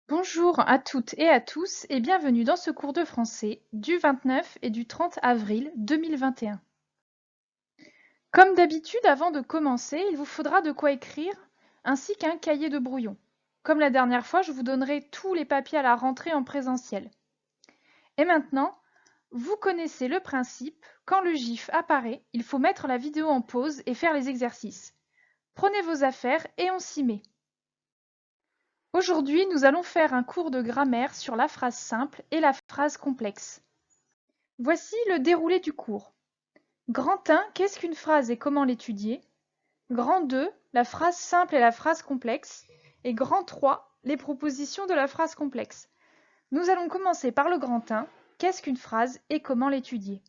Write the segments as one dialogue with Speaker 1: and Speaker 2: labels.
Speaker 1: Bonjour à toutes et à tous et bienvenue dans ce cours de français du 29 et du 30 avril 2021. Comme d'habitude, avant de commencer, il vous faudra de quoi écrire ainsi qu'un cahier de brouillon. Comme la dernière fois, je vous donnerai tous les papiers à la rentrée en présentiel. Et maintenant, vous connaissez le principe, quand le GIF apparaît, il faut mettre la vidéo en pause et faire les exercices. Prenez vos affaires et on s'y met. Aujourd'hui, nous allons faire un cours de grammaire sur la phrase simple et la phrase complexe. Voici le déroulé du cours. Grand 1, qu'est-ce qu'une phrase et comment l'étudier? Grand 2, la phrase simple et la phrase complexe. Et grand 3, les propositions de la phrase complexe. Nous allons commencer par le grand 1, qu'est-ce qu'une phrase et comment l'étudier?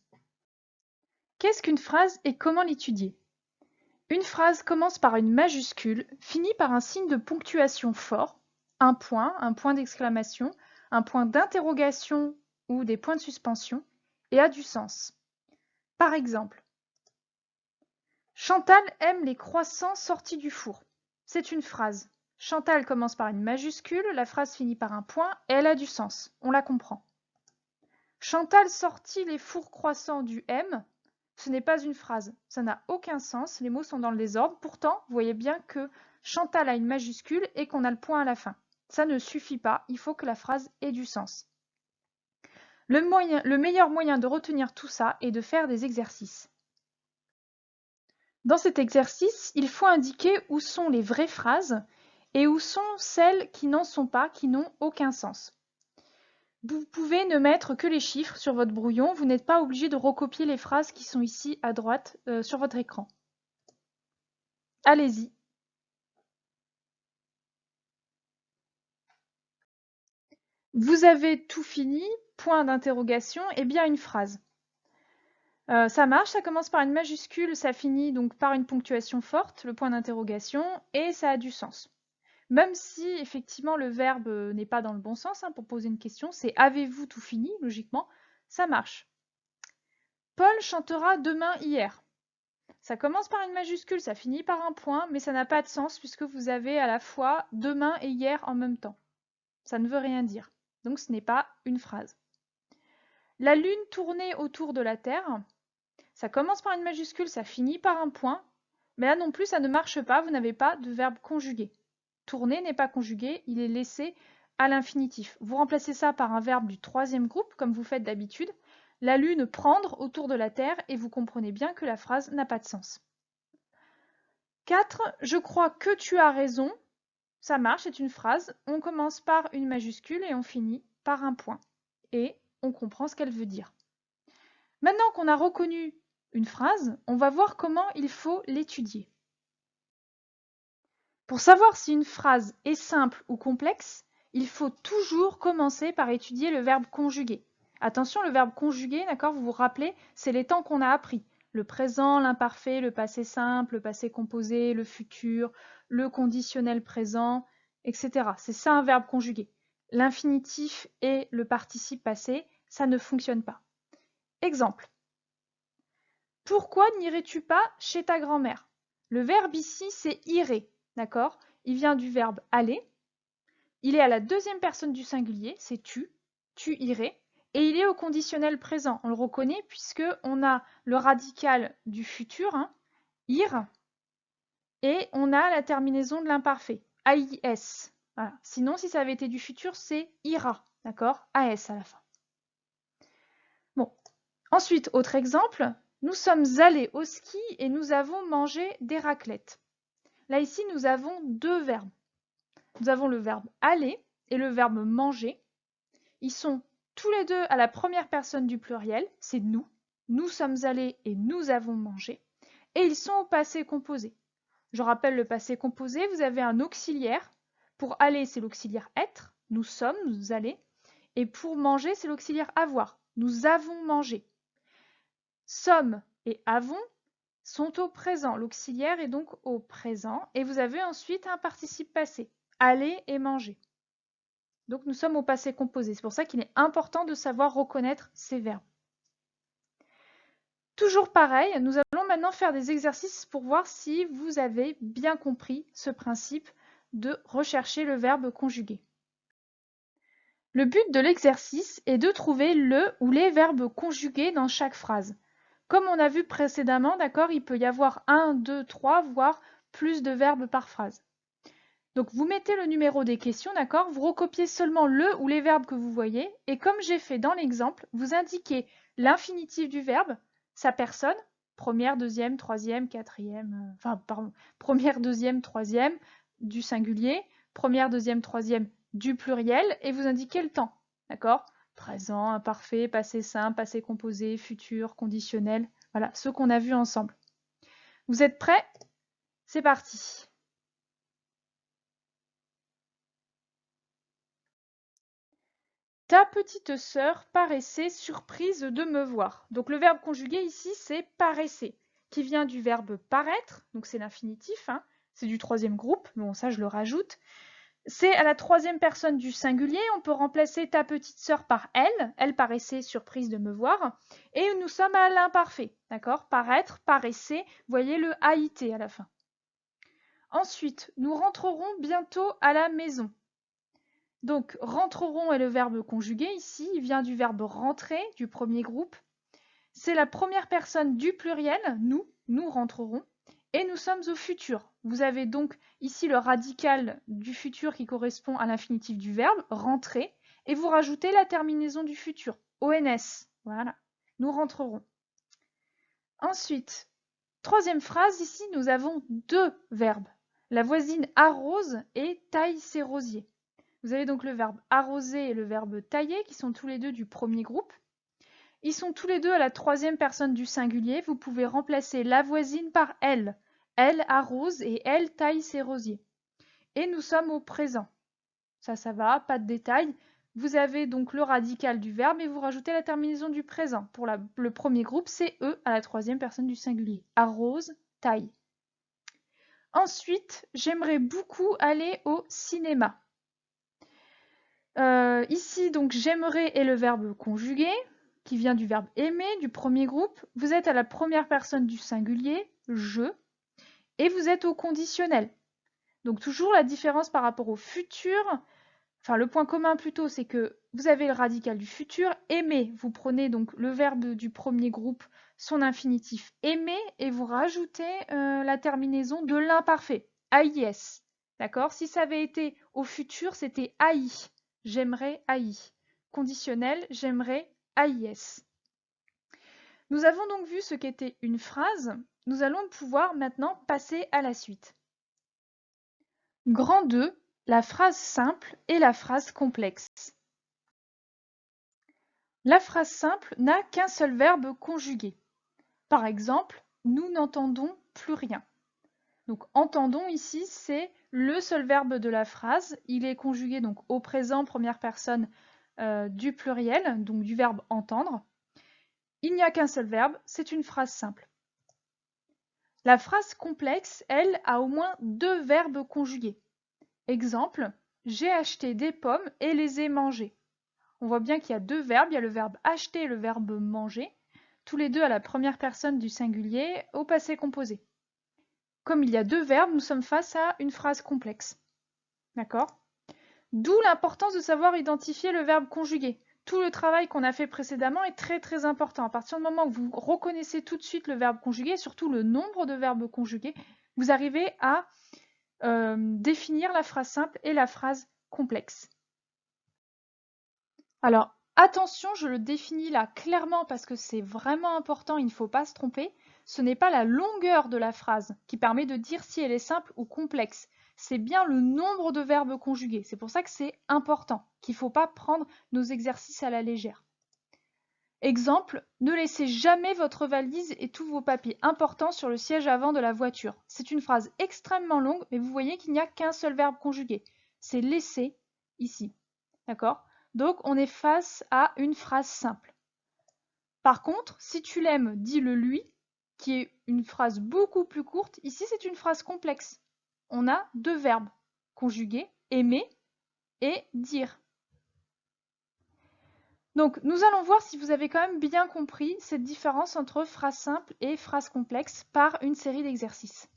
Speaker 1: Qu'est-ce qu'une phrase et comment l'étudier? Une phrase commence par une majuscule, finit par un signe de ponctuation fort, un point d'exclamation, un point d'interrogation ou des points de suspension, et a du sens. Par exemple, Chantal aime les croissants sortis du four. C'est une phrase. Chantal commence par une majuscule, la phrase finit par un point et elle a du sens. On la comprend. Chantal sortit les fours croissants du M. Ce n'est pas une phrase. Ça n'a aucun sens. Les mots sont dans le désordre. Pourtant, vous voyez bien que Chantal a une majuscule et qu'on a le point à la fin. Ça ne suffit pas. Il faut que la phrase ait du sens. Le meilleur moyen de retenir tout ça est de faire des exercices. Dans cet exercice, il faut indiquer où sont les vraies phrases et où sont celles qui n'en sont pas, qui n'ont aucun sens. Vous pouvez ne mettre que les chiffres sur votre brouillon, vous n'êtes pas obligé de recopier les phrases qui sont ici à droite sur votre écran. Allez-y. Vous avez tout fini, point d'interrogation, et bien une phrase. Ça marche, ça commence par une majuscule, ça finit donc par une ponctuation forte, le point d'interrogation, et ça a du sens. Même si effectivement le verbe n'est pas dans le bon sens pour poser une question, c'est avez-vous tout fini, logiquement, ça marche. Paul chantera demain hier. Ça commence par une majuscule, ça finit par un point, mais ça n'a pas de sens puisque vous avez à la fois demain et hier en même temps. Ça ne veut rien dire. Donc ce n'est pas une phrase. La lune tournait autour de la Terre. Ça commence par une majuscule, ça finit par un point, mais là non plus ça ne marche pas, vous n'avez pas de verbe conjugué. Tourner n'est pas conjugué, il est laissé à l'infinitif. Vous remplacez ça par un verbe du troisième groupe, comme vous faites d'habitude. La lune prendre autour de la Terre, et vous comprenez bien que la phrase n'a pas de sens. 4. Je crois que tu as raison. Ça marche, c'est une phrase. On commence par une majuscule et on finit par un point. Et on comprend ce qu'elle veut dire. Maintenant qu'on a reconnu une phrase, on va voir comment il faut l'étudier. Pour savoir si une phrase est simple ou complexe, il faut toujours commencer par étudier le verbe conjugué. Attention, le verbe conjugué, d'accord, vous vous rappelez, c'est les temps qu'on a appris. Le présent, l'imparfait, le passé simple, le passé composé, le futur, le conditionnel présent, etc. C'est ça un verbe conjugué. L'infinitif et le participe passé, ça ne fonctionne pas. Exemple. Pourquoi n'irais-tu pas chez ta grand-mère? Le verbe ici, c'est irait, d'accord? Il vient du verbe aller. Il est à la deuxième personne du singulier, c'est tu irais. Et il est au conditionnel présent. On le reconnaît puisque on a le radical du futur, ir, et on a la terminaison de l'imparfait, AIS. Voilà. Sinon, si ça avait été du futur, c'est ira, d'accord? AS à la fin. Bon. Ensuite, autre exemple, nous sommes allés au ski et nous avons mangé des raclettes. Là, ici, nous avons deux verbes. Nous avons le verbe aller et le verbe manger. Ils sont tous les deux à la première personne du pluriel, c'est nous. Nous sommes allés et nous avons mangé. Et ils sont au passé composé. Je rappelle le passé composé, vous avez un auxiliaire. Pour aller, c'est l'auxiliaire être. Nous sommes, nous allons. Et pour manger, c'est l'auxiliaire avoir. Nous avons mangé. Sommes et avons sont au présent. L'auxiliaire est donc au présent. Et vous avez ensuite un participe passé. Aller et manger. Donc nous sommes au passé composé. C'est pour ça qu'il est important de savoir reconnaître ces verbes. Toujours pareil, nous allons maintenant faire des exercices pour voir si vous avez bien compris ce principe de rechercher le verbe conjugué. Le but de l'exercice est de trouver le ou les verbes conjugués dans chaque phrase. Comme on a vu précédemment, d'accord, il peut y avoir 1, 2, 3, voire plus de verbes par phrase. Donc vous mettez le numéro des questions, d'accord, vous recopiez seulement le ou les verbes que vous voyez, et comme j'ai fait dans l'exemple, vous indiquez l'infinitif du verbe, sa personne, première, deuxième, troisième, quatrième, première, deuxième, troisième, du singulier, première, deuxième, troisième, du pluriel, et vous indiquez le temps, d'accord? Présent, imparfait, passé simple, passé composé, futur, conditionnel, voilà, ce qu'on a vu ensemble. Vous êtes prêts? C'est parti. Ta petite sœur paraissait surprise de me voir. Donc le verbe conjugué ici, c'est paraissait, qui vient du verbe paraître, donc c'est l'infinitif, hein, c'est du troisième groupe, bon ça je le rajoute. C'est à la troisième personne du singulier, on peut remplacer ta petite sœur par elle paraissait surprise de me voir, et nous sommes à l'imparfait, d'accord? Paraître, paraissait, voyez le AIT à la fin. Ensuite, nous rentrerons bientôt à la maison. Donc, rentreront est le verbe conjugué ici, il vient du verbe rentrer, du premier groupe. C'est la première personne du pluriel, nous rentrerons, et nous sommes au futur. Vous avez donc ici le radical du futur qui correspond à l'infinitif du verbe, rentrer, et vous rajoutez la terminaison du futur, ONS. Voilà, nous rentrerons. Ensuite, troisième phrase, ici nous avons deux verbes. La voisine arrose et taille ses rosiers. Vous avez donc le verbe arroser et le verbe tailler qui sont tous les deux du premier groupe. Ils sont tous les deux à la troisième personne du singulier. Vous pouvez remplacer la voisine par elle. Elle arrose et elle taille ses rosiers. Et nous sommes au présent. Ça va, pas de détails. Vous avez donc le radical du verbe et vous rajoutez la terminaison du présent. Pour le premier groupe, c'est eux à la troisième personne du singulier. Arrose, taille. Ensuite, j'aimerais beaucoup aller au cinéma. Ici, donc, j'aimerais est le verbe conjugué, qui vient du verbe aimer, du premier groupe. Vous êtes à la première personne du singulier, je, et vous êtes au conditionnel. Donc, toujours la différence par rapport au futur. Enfin, le point commun plutôt, c'est que vous avez le radical du futur. Aimer, vous prenez donc le verbe du premier groupe, son infinitif aimer, et vous rajoutez la terminaison de l'imparfait, AIS. D'accord? Si ça avait été au futur, c'était AI. J'aimerais AI. Conditionnel, j'aimerais AIS. Nous avons donc vu ce qu'était une phrase. Nous allons pouvoir maintenant passer à la suite. Grand 2, la phrase simple et la phrase complexe. La phrase simple n'a qu'un seul verbe conjugué. Par exemple, nous n'entendons plus rien. Donc entendons ici, c'est le seul verbe de la phrase. Il est conjugué donc au présent, première personne du pluriel, donc du verbe entendre. Il n'y a qu'un seul verbe, c'est une phrase simple. La phrase complexe, elle, a au moins deux verbes conjugués. Exemple, j'ai acheté des pommes et les ai mangées. On voit bien qu'il y a deux verbes, il y a le verbe acheter et le verbe manger, tous les deux à la première personne du singulier au passé composé. Comme il y a deux verbes, nous sommes face à une phrase complexe. D'accord? D'où l'importance de savoir identifier le verbe conjugué. Tout le travail qu'on a fait précédemment est très très important. À partir du moment où vous reconnaissez tout de suite le verbe conjugué, surtout le nombre de verbes conjugués, vous arrivez à définir la phrase simple et la phrase complexe. Alors, attention, je le définis là clairement parce que c'est vraiment important, il ne faut pas se tromper. Ce n'est pas la longueur de la phrase qui permet de dire si elle est simple ou complexe. C'est bien le nombre de verbes conjugués. C'est pour ça que c'est important, qu'il ne faut pas prendre nos exercices à la légère. Exemple, ne laissez jamais votre valise et tous vos papiers importants sur le siège avant de la voiture. C'est une phrase extrêmement longue, mais vous voyez qu'il n'y a qu'un seul verbe conjugué. C'est laisser ici. D'accord? Donc, on est face à une phrase simple. Par contre, si tu l'aimes, dis-le lui, qui est une phrase beaucoup plus courte. Ici, c'est une phrase complexe. On a deux verbes conjugués, aimer et dire. Donc, nous allons voir si vous avez quand même bien compris cette différence entre phrase simple et phrase complexe par une série d'exercices.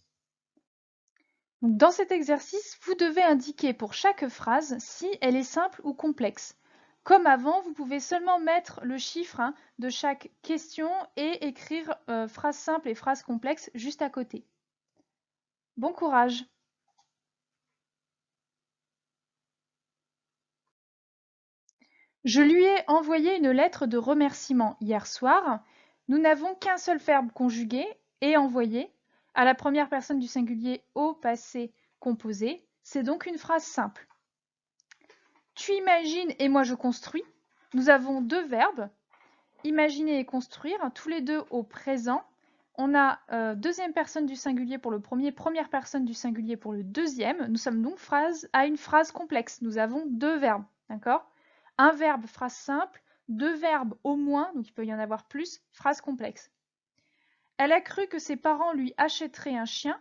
Speaker 1: Dans cet exercice, vous devez indiquer pour chaque phrase si elle est simple ou complexe. Comme avant, vous pouvez seulement mettre le chiffre de chaque question et écrire phrase simple et phrase complexe juste à côté. Bon courage! Je lui ai envoyé une lettre de remerciement hier soir. Nous n'avons qu'un seul verbe conjugué, et envoyer, à la première personne du singulier au passé composé. C'est donc une phrase simple. Tu imagines et moi je construis. Nous avons deux verbes, imaginer et construire, tous les deux au présent. On a deuxième personne du singulier pour le premier, première personne du singulier pour le deuxième. Nous sommes donc à une phrase complexe. Nous avons deux verbes, d'accord? Un verbe, phrase simple, deux verbes au moins, donc il peut y en avoir plus, phrase complexe. Elle a cru que ses parents lui achèteraient un chien.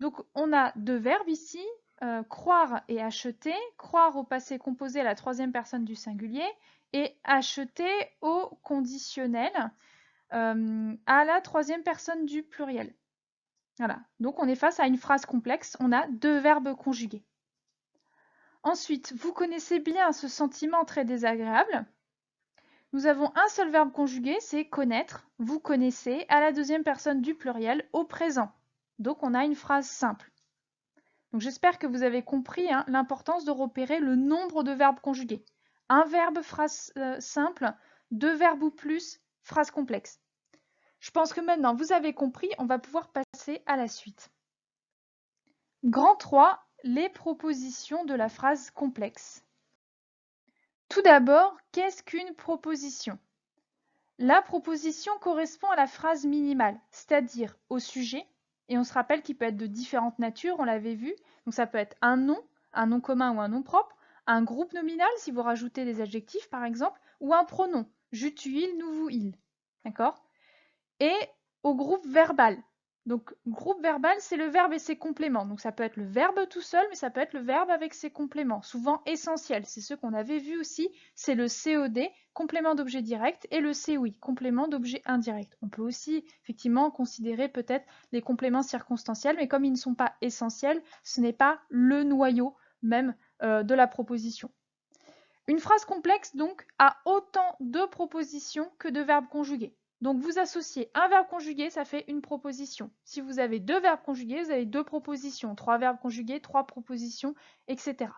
Speaker 1: Donc on a deux verbes ici, croire et acheter. Croire au passé composé à la troisième personne du singulier et acheter au conditionnel à la troisième personne du pluriel. Voilà, donc on est face à une phrase complexe, on a deux verbes conjugués. Ensuite, vous connaissez bien ce sentiment très désagréable. Nous avons un seul verbe conjugué, c'est connaître. Vous connaissez à la deuxième personne du pluriel au présent. Donc on a une phrase simple. Donc j'espère que vous avez compris l'importance de repérer le nombre de verbes conjugués. Un verbe, phrase simple, deux verbes ou plus, phrase complexe. Je pense que maintenant vous avez compris, on va pouvoir passer à la suite. Grand 3, les propositions de la phrase complexe. Tout d'abord, qu'est-ce qu'une proposition? La proposition correspond à la phrase minimale, c'est-à-dire au sujet, et on se rappelle qu'il peut être de différentes natures, on l'avait vu, donc ça peut être un nom commun ou un nom propre, un groupe nominal si vous rajoutez des adjectifs par exemple, ou un pronom, je, tu, il, nous, vous, il, d'accord? Et au groupe verbal. Donc groupe verbal, c'est le verbe et ses compléments. Donc ça peut être le verbe tout seul, mais ça peut être le verbe avec ses compléments, souvent essentiels. C'est ce qu'on avait vu aussi, c'est le COD, complément d'objet direct, et le COI, complément d'objet indirect. On peut aussi effectivement considérer peut-être les compléments circonstanciels, mais comme ils ne sont pas essentiels, ce n'est pas le noyau même de la proposition. Une phrase complexe donc a autant de propositions que de verbes conjugués. Donc vous associez un verbe conjugué, ça fait une proposition. Si vous avez deux verbes conjugués, vous avez deux propositions. Trois verbes conjugués, trois propositions, etc.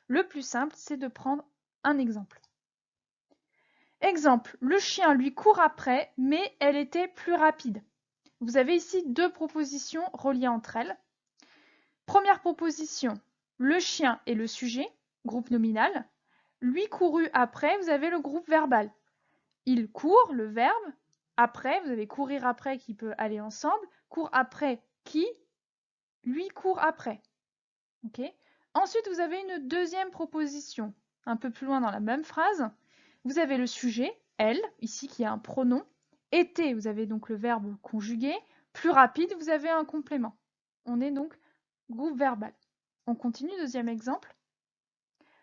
Speaker 1: Le plus simple, c'est de prendre un exemple. Exemple, le chien lui court après, mais elle était plus rapide. Vous avez ici deux propositions reliées entre elles. Première proposition, le chien est le sujet, groupe nominal. Lui courut après, vous avez le groupe verbal. Il court, le verbe. Après, vous avez courir après qui peut aller ensemble. Court après qui? Lui court après. Okay. Ensuite, vous avez une deuxième proposition. Un peu plus loin dans la même phrase. Vous avez le sujet, elle, ici qui est un pronom. Était, vous avez donc le verbe conjugué. Plus rapide, vous avez un complément. On est donc groupe verbal. On continue, deuxième exemple.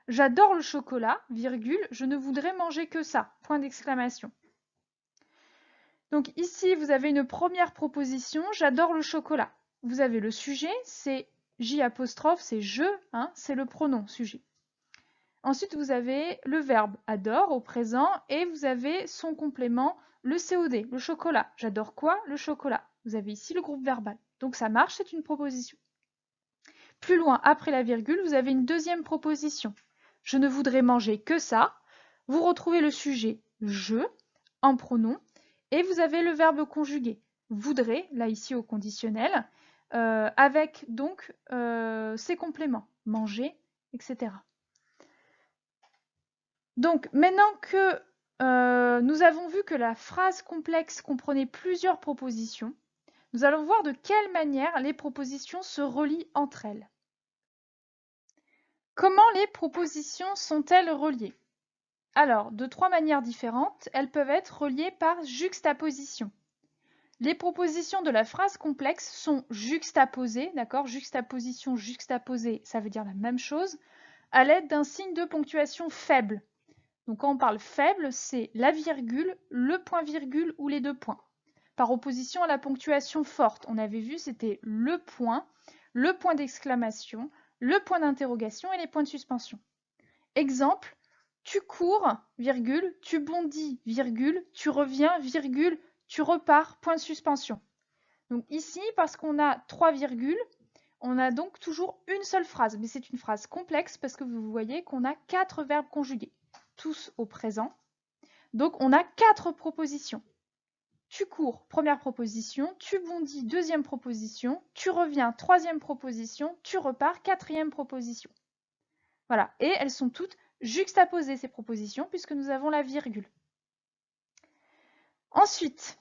Speaker 1: J'adore le chocolat, virgule, je ne voudrais manger que ça, point d'exclamation. Donc ici, vous avez une première proposition, j'adore le chocolat. Vous avez le sujet, c'est J', c'est je, c'est le pronom sujet. Ensuite, vous avez le verbe adore au présent et vous avez son complément, le COD, le chocolat. J'adore quoi? Le chocolat. Vous avez ici le groupe verbal. Donc ça marche, c'est une proposition. Plus loin, après la virgule, vous avez une deuxième proposition. Je ne voudrais manger que ça. Vous retrouvez le sujet je en pronom et vous avez le verbe conjugué. Voudrais, là ici au conditionnel, avec donc ses compléments. Manger, etc. Donc maintenant que nous avons vu que la phrase complexe comprenait plusieurs propositions, nous allons voir de quelle manière les propositions se relient entre elles. Comment les propositions sont-elles reliées? Alors, de trois manières différentes, elles peuvent être reliées par juxtaposition. Les propositions de la phrase complexe sont juxtaposées, d'accord? Juxtaposition, juxtaposée, ça veut dire la même chose, à l'aide d'un signe de ponctuation faible. Donc quand on parle faible, c'est la virgule, le point-virgule ou les deux points. Par opposition à la ponctuation forte, on avait vu, c'était le point d'exclamation, le point d'interrogation et les points de suspension. Exemple, tu cours, virgule, tu bondis, virgule, tu reviens, virgule, tu repars, point de suspension. Donc ici, parce qu'on a 3 virgules, on a donc toujours une seule phrase, mais c'est une phrase complexe parce que vous voyez qu'on a 4 verbes conjugués, tous au présent. Donc on a 4 propositions. Tu cours, première proposition, tu bondis, deuxième proposition, tu reviens, troisième proposition, tu repars, quatrième proposition. Voilà, et elles sont toutes juxtaposées ces propositions puisque nous avons la virgule. Ensuite,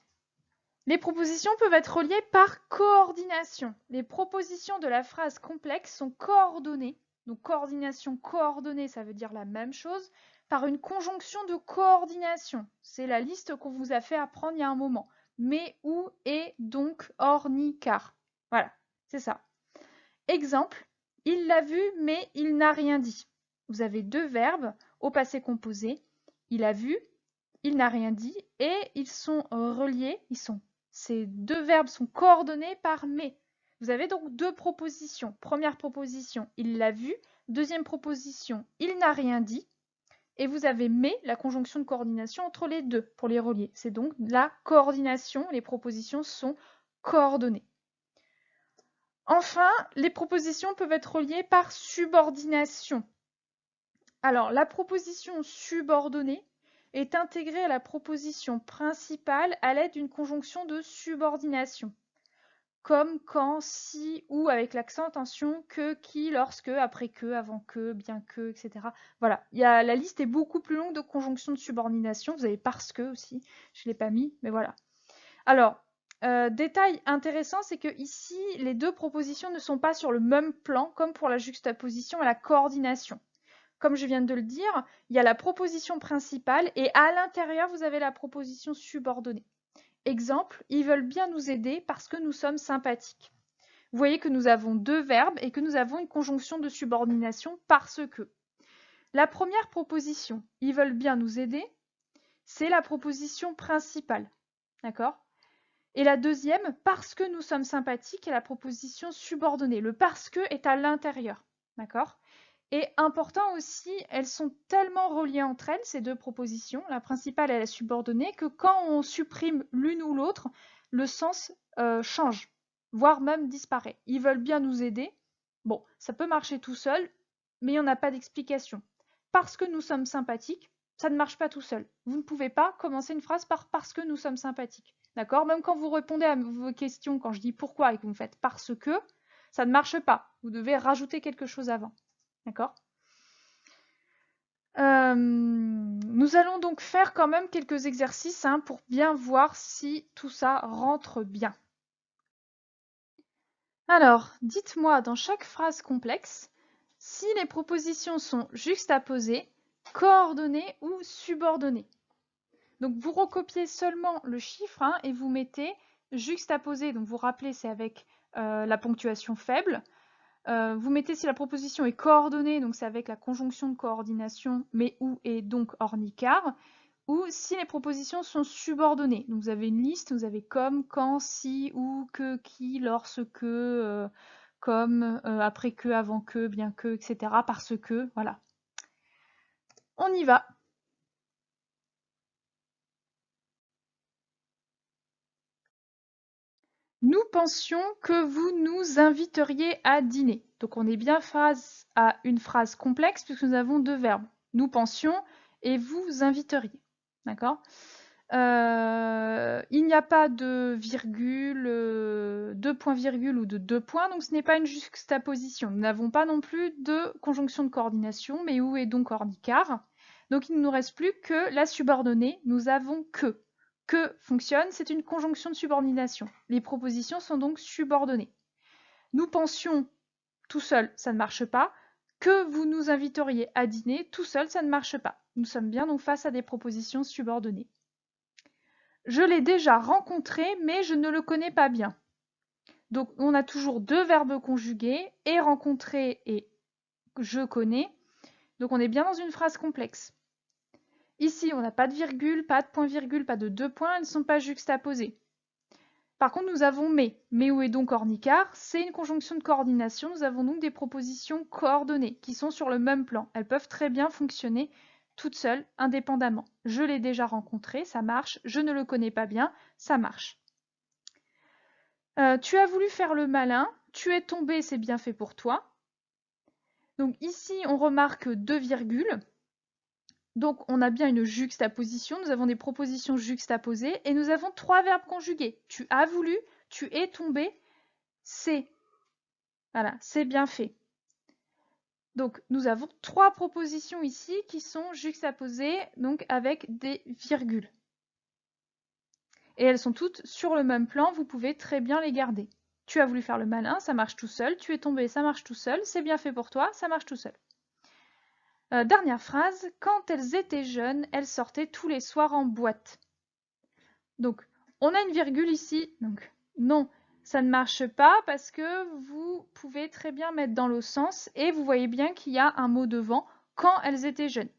Speaker 1: les propositions peuvent être reliées par coordination. Les propositions de la phrase complexe sont coordonnées. Donc coordination, coordonnée, ça veut dire la même chose, par une conjonction de coordination. C'est la liste qu'on vous a fait apprendre il y a un moment. Mais, où, et, donc, or, ni, car. Voilà, c'est ça. Exemple, il l'a vu, mais il n'a rien dit. Vous avez 2 verbes au passé composé. Il a vu, il n'a rien dit, et ils sont reliés, ces 2 verbes sont coordonnés par mais. Vous avez donc 2 propositions. Première proposition, il l'a vu. Deuxième proposition, il n'a rien dit. Et vous avez mais, la conjonction de coordination entre les deux pour les relier. C'est donc la coordination, les propositions sont coordonnées. Enfin, les propositions peuvent être reliées par subordination. Alors, la proposition subordonnée est intégrée à la proposition principale à l'aide d'une conjonction de subordination, comme quand, si, ou, avec l'accent attention, que, qui, lorsque, après que, avant que, bien que, etc. Voilà, la liste est beaucoup plus longue de conjonctions de subordination. Vous avez parce que aussi, je ne l'ai pas mis, mais voilà. Alors, détail intéressant, c'est que ici, les 2 propositions ne sont pas sur le même plan, comme pour la juxtaposition et la coordination. Comme je viens de le dire, il y a la proposition principale et à l'intérieur, vous avez la proposition subordonnée. Exemple, ils veulent bien nous aider parce que nous sommes sympathiques. Vous voyez que nous avons 2 verbes et que nous avons une conjonction de subordination parce que. La première proposition, ils veulent bien nous aider, c'est la proposition principale. D'accord ? Et la deuxième, parce que nous sommes sympathiques, est la proposition subordonnée. Le parce que est à l'intérieur. D'accord ? Et important aussi, elles sont tellement reliées entre elles, ces 2 propositions, la principale et la subordonnée, que quand on supprime l'une ou l'autre, le sens change, voire même disparaît. Ils veulent bien nous aider. Bon, ça peut marcher tout seul, mais il n'y en a pas d'explication. Parce que nous sommes sympathiques, ça ne marche pas tout seul. Vous ne pouvez pas commencer une phrase par parce que nous sommes sympathiques. D'accord ? Même quand vous répondez à vos questions, quand je dis pourquoi et que vous me faites parce que, ça ne marche pas. Vous devez rajouter quelque chose avant. D'accord ? Nous allons donc faire quand même quelques exercices pour bien voir si tout ça rentre bien. Alors, dites-moi dans chaque phrase complexe si les propositions sont juxtaposées, coordonnées ou subordonnées. Donc vous recopiez seulement le chiffre et vous mettez juxtaposé, donc vous rappelez c'est avec la ponctuation faible. Vous mettez si la proposition est coordonnée, donc c'est avec la conjonction de coordination, mais ou et donc or ni car, ou si les propositions sont subordonnées. Donc vous avez une liste, vous avez comme, quand, si, ou, que, qui, lorsque, comme, après que, avant que, bien que, etc. Parce que, voilà. On y va. Nous pensions que vous nous inviteriez à dîner. Donc on est bien face à une phrase complexe puisque nous avons 2 verbes. Nous pensions et vous inviteriez. D'accord ? Il n'y a pas de virgule, de point-virgule ou de 2 points, donc ce n'est pas une juxtaposition. Nous n'avons pas non plus de conjonction de coordination, mais où est donc or ni car. Donc il ne nous reste plus que la subordonnée. Nous avons que. Que fonctionne, c'est une conjonction de subordination. Les propositions sont donc subordonnées. Nous pensions tout seul, ça ne marche pas. Que vous nous inviteriez à dîner, tout seul, ça ne marche pas. Nous sommes bien donc face à des propositions subordonnées. Je l'ai déjà rencontré, mais je ne le connais pas bien. Donc on a toujours 2 verbes conjugués, et rencontrer et je connais. Donc on est bien dans une phrase complexe. Ici, on n'a pas de virgule, pas de point-virgule, pas de 2 points, elles ne sont pas juxtaposées. Par contre, nous avons mais. Mais où est donc or ni car ? C'est une conjonction de coordination. Nous avons donc des propositions coordonnées qui sont sur le même plan. Elles peuvent très bien fonctionner toute seule, indépendamment. Je l'ai déjà rencontré, ça marche. Je ne le connais pas bien, ça marche. Tu as voulu faire le malin, tu es tombé, c'est bien fait pour toi. Donc ici, on remarque 2 virgules. Donc on a bien une juxtaposition, nous avons des propositions juxtaposées et nous avons 3 verbes conjugués. Tu as voulu, tu es tombé, c'est. Voilà, c'est bien fait. Donc nous avons 3 propositions ici qui sont juxtaposées donc avec des virgules. Et elles sont toutes sur le même plan, vous pouvez très bien les garder. Tu as voulu faire le malin, ça marche tout seul. Tu es tombé, ça marche tout seul. C'est bien fait pour toi, ça marche tout seul. Dernière phrase, quand elles étaient jeunes, elles sortaient tous les soirs en boîte. Donc, on a une virgule ici. Donc, non, ça ne marche pas parce que vous pouvez très bien mettre dans l'autre sens et vous voyez bien qu'il y a un mot devant, quand elles étaient jeunes.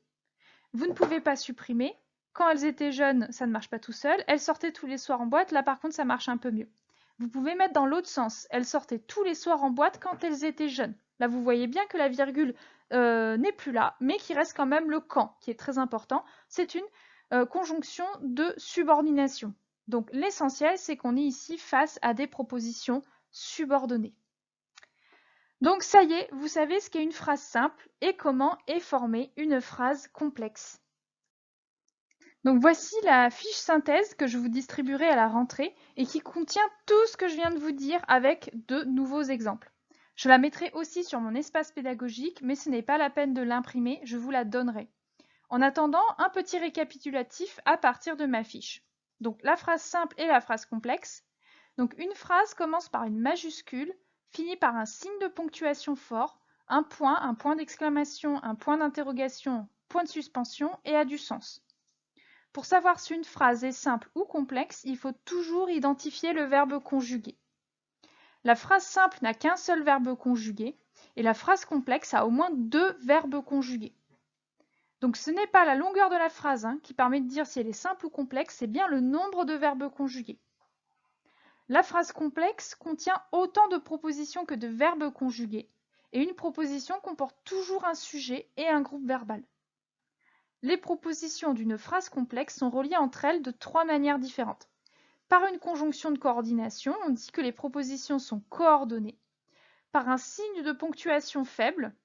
Speaker 1: Vous ne pouvez pas supprimer. Quand elles étaient jeunes, ça ne marche pas tout seul. Elles sortaient tous les soirs en boîte. Là, par contre, ça marche un peu mieux. Vous pouvez mettre dans l'autre sens. Elles sortaient tous les soirs en boîte quand elles étaient jeunes. Là, vous voyez bien que la virgule n'est plus là, mais qu'il reste quand même le quand, qui est très important. C'est une conjonction de subordination. Donc, l'essentiel, c'est qu'on est ici face à des propositions subordonnées. Donc, ça y est, vous savez ce qu'est une phrase simple et comment est formée une phrase complexe. Donc voici la fiche synthèse que je vous distribuerai à la rentrée et qui contient tout ce que je viens de vous dire avec de nouveaux exemples. Je la mettrai aussi sur mon espace pédagogique, mais ce n'est pas la peine de l'imprimer, je vous la donnerai. En attendant, un petit récapitulatif à partir de ma fiche. Donc la phrase simple et la phrase complexe. Donc une phrase commence par une majuscule, finit par un signe de ponctuation fort, un point d'exclamation, un point d'interrogation, point de suspension et a du sens. Pour savoir si une phrase est simple ou complexe, il faut toujours identifier le verbe conjugué. La phrase simple n'a qu'un seul verbe conjugué et la phrase complexe a au moins 2 verbes conjugués. Donc ce n'est pas la longueur de la phrase qui permet de dire si elle est simple ou complexe, c'est bien le nombre de verbes conjugués. La phrase complexe contient autant de propositions que de verbes conjugués et une proposition comporte toujours un sujet et un groupe verbal. Les propositions d'une phrase complexe sont reliées entre elles de 3 manières différentes. Par une conjonction de coordination, on dit que les propositions sont coordonnées. Par un signe de ponctuation faible,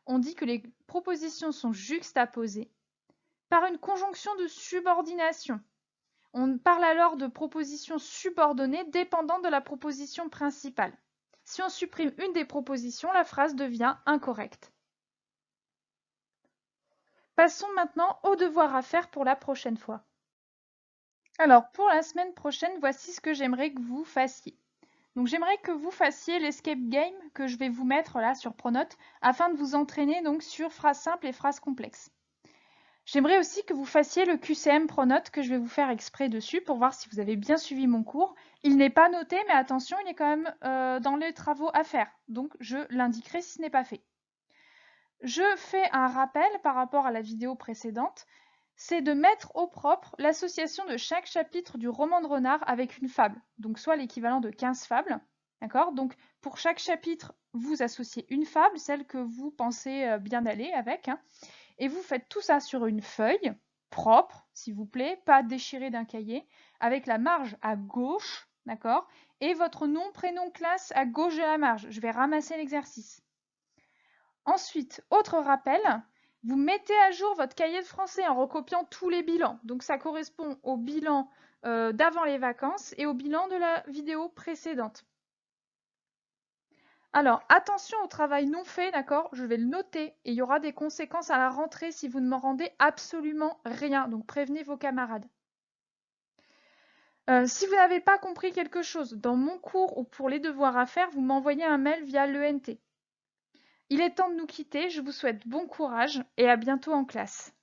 Speaker 1: on dit que les propositions sont juxtaposées. Par une conjonction de subordination, on parle alors de propositions subordonnées dépendant de la proposition principale. Si on supprime une des propositions, la phrase devient incorrecte. Passons maintenant aux devoirs à faire pour la prochaine fois. Alors, pour la semaine prochaine, voici ce que j'aimerais que vous fassiez. Donc, j'aimerais que vous fassiez l'escape game que je vais vous mettre là sur Pronote afin de vous entraîner donc sur phrases simples et phrases complexes. J'aimerais aussi que vous fassiez le QCM Pronote que je vais vous faire exprès dessus pour voir si vous avez bien suivi mon cours. Il n'est pas noté, mais attention, il est quand même dans les travaux à faire. Donc, je l'indiquerai si ce n'est pas fait. Je fais un rappel par rapport à la vidéo précédente, c'est de mettre au propre l'association de chaque chapitre du roman de renard avec une fable, donc soit l'équivalent de 15 fables. D'accord ? Donc pour chaque chapitre, vous associez une fable, celle que vous pensez bien aller avec, et vous faites tout ça sur une feuille propre, s'il vous plaît, pas déchirée d'un cahier, avec la marge à gauche, d'accord ? Et votre nom, prénom, classe à gauche de la marge. Je vais ramasser l'exercice. Ensuite, autre rappel, vous mettez à jour votre cahier de français en recopiant tous les bilans. Donc ça correspond au bilan d'avant les vacances et au bilan de la vidéo précédente. Alors, attention au travail non fait, d'accord? Je vais le noter et il y aura des conséquences à la rentrée si vous ne m'en rendez absolument rien. Donc prévenez vos camarades. Si vous n'avez pas compris quelque chose dans mon cours ou pour les devoirs à faire, vous m'envoyez un mail via l'ENT. Il est temps de nous quitter, je vous souhaite bon courage et à bientôt en classe.